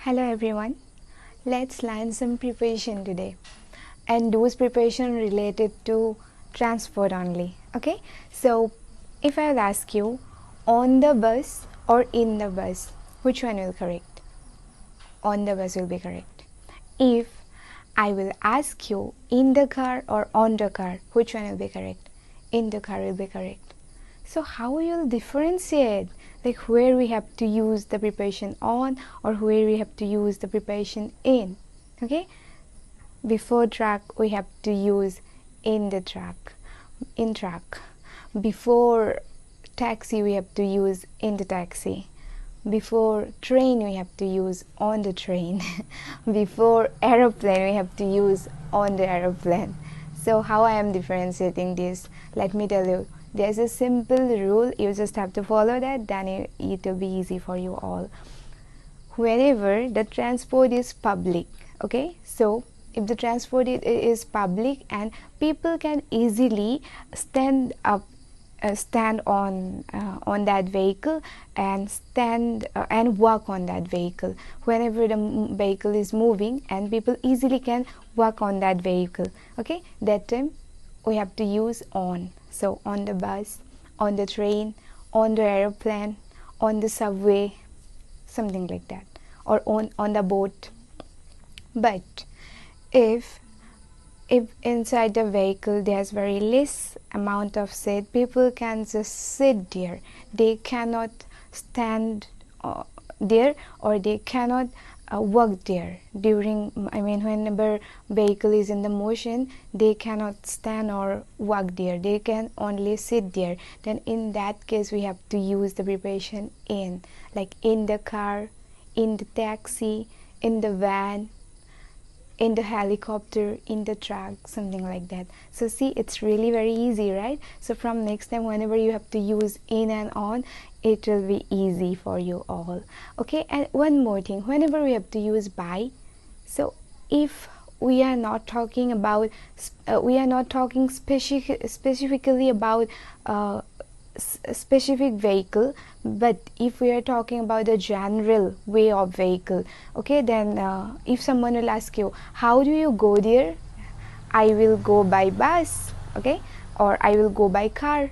Hello everyone, let's learn some preposition today, and those preposition related to transport only. Okay, so if I will ask you on the bus or in the bus, which one will correct? On the bus will be correct. If I will ask you in the car or on the car, which one will be correct? In the car will be correct. So how we will differentiate, like where we have to use the preposition on or where we have to use the preposition in? Okay, before truck we have to use in the truck, in truck. Before taxi we have to use in the taxi. Before train we have to use on the train. Before aeroplane we have to use on the aeroplane. So how I am differentiating this, let me tell you. There's a simple rule, you just have to follow that, then it will be easy for you all. Whenever the transport is public, okay, so if the transport is public and people can easily stand up, stand on that vehicle and stand and walk on that vehicle. Whenever the vehicle is moving and people easily can walk on that vehicle, okay, that time we have to use on. So on the bus, on the train, on the aeroplane, on the subway, something like that, or on the boat. But if inside the vehicle there's very less amount of seat, people can just sit there. They cannot stand there, or they cannot walk there during, whenever vehicle is in the motion, they cannot stand or walk there, they can only sit there. Then in that case we have to use the preposition in, like in the car, in the taxi, in the van, in the helicopter, in the truck, something like that. So see, it's really very easy, right? So from next time whenever you have to use in and on, it will be easy for you all. Okay, and one more thing, whenever we have to use by, so if we are not talking about specifically about specific vehicle, but if we are talking about the general way of vehicle, okay, then if someone will ask you how do you go there, I will go by bus, okay, or I will go by car.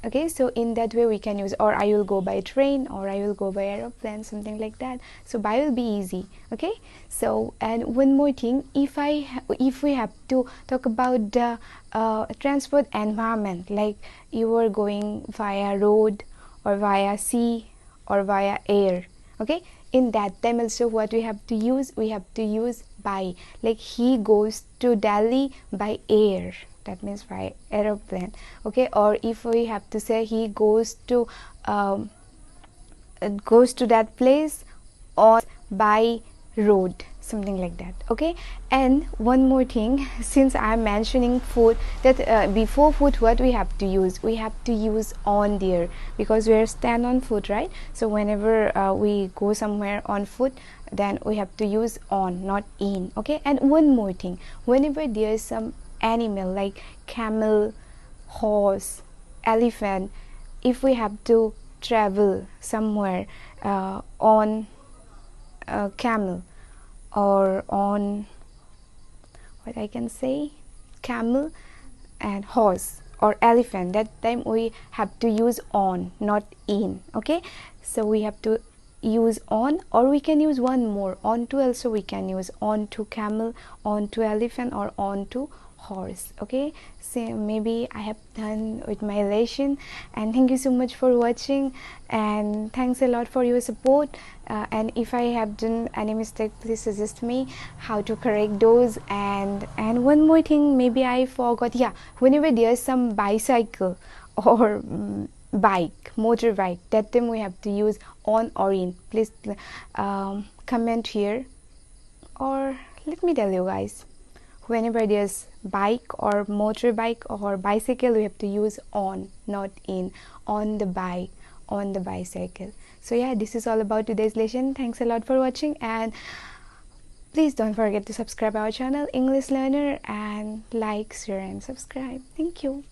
Okay, so in that way we can use, or I will go by train, or I will go by aeroplane, something like that. So by will be easy. Okay, so and one more thing, if we have to talk about the transport environment, like you are going via road or via sea or via air, okay, in that time also what we have to use by, like he goes to Delhi by air, that means by aeroplane. Okay, or if we have to say he goes to that place or by road, something like that. Okay, and one more thing, since I am mentioning food, that before food what we have to use on there, because we are stand on foot, right? So whenever we go somewhere on foot, then we have to use on, not in. Okay, and one more thing, whenever there is some animal like camel, horse, elephant, if we have to travel somewhere on camel or on what I can say, camel and horse or elephant, that time we have to use on, not in. Okay, so we have to use on, or we can use one more, on to also we can use, on to camel, on to elephant, or on to horse. Okay, so maybe I have done with my lesson, and thank you so much for watching, and thanks a lot for your support, and if I have done any mistake, please suggest me how to correct those. And one more thing, maybe I forgot, yeah, whenever there's some bicycle or bike, motorbike, that time we have to use on or in. Please comment here, or let me tell you guys, whenever there's bike or motorbike or bicycle, we have to use on, not in, on the bike, on the bicycle. So yeah, this is all about today's lesson. Thanks a lot for watching, and please don't forget to subscribe our channel English Learner, and like, share and subscribe. Thank you.